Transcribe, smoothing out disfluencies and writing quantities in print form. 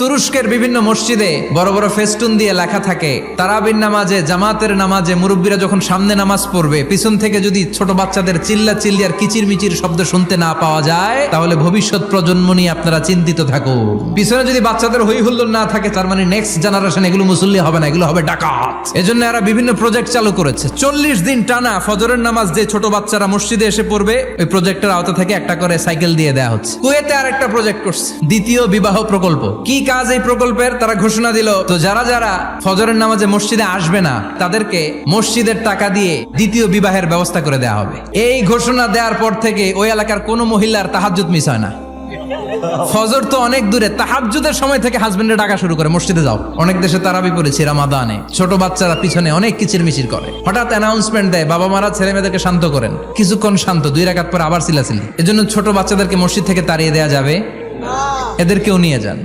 তুরস্কের বিভিন্ন মসজিদে বড় বড় ফেস্টুন দিয়ে লেখা থাকে তারাবির নামাজে, জামাতের নামাজে মুরব্বীরা যখন সামনে নামাজ পড়বে, পিছন থেকে যদি ছোট বাচ্চাদের চিল্লা চিল্লি আর কিচির মিচির শব্দ শুনতে না পাওয়া যায়, তাহলে ভবিষ্যৎ প্রজন্ম নিয়ে আপনারা চিন্তিত থাকুন। পিছনে যদি বাচ্চাদের হই হুল্লোড় না থাকে, তার মানে নেক্সট জেনারেশন এগুলো মুসল্লি হবে না, এগুলো হবে ডাকাত। এজন্য এরা বিভিন্ন প্রজেক্ট চালু করেছে। 40 দিন টানা ফজরের নামাজ যে ছোট বাচ্চারা মসজিদে এসে পড়বে, ওই প্রজেক্টের আওতা থেকে একটা করে সাইকেল দিয়ে দেওয়া হচ্ছে। কুয়েতে আরেকটা প্রজেক্ট করছে, দ্বিতীয় বিবাহ প্রকল্প। কি কাজ এই প্রকল্পের? তারা ঘোষণা দিল, তো যারা যারা ফজরের নামাজে মসজিদে আসবে না, তাদেরকে মসজিদের টাকা দিয়ে দ্বিতীয় বিবাহের ব্যবস্থা করে দেওয়া হবে। এই ঘোষণা দেওয়ার পর থেকে ওই এলাকার কোনো মহিলার তাহাজ্জুদ মিস হয় না। ফজর তো অনেক দূরে, তাহাজ্জুদের সময় থেকে হাজবেন্ডের ডাকা শুরু করে মসজিদে যাও। অনেক দেশে তারাবি পড়েছি রামাদানে, ছোট বাচ্চারা পিছনে অনেক কিচির মিচির করে, হঠাৎ অ্যানাউন্সমেন্ট দেয়, বাবা মারা ছেলে মেয়েদেরকে শান্ত করেন। কিছুক্ষণ শান্ত, 2 রাকাত পর আবার চিল্লাচিল্লি। এজন্য ছোট বাচ্চাদেরকে মসজিদ থেকে তাড়িয়ে দেওয়া যাবে, এদেরকেও নিয়ে যান।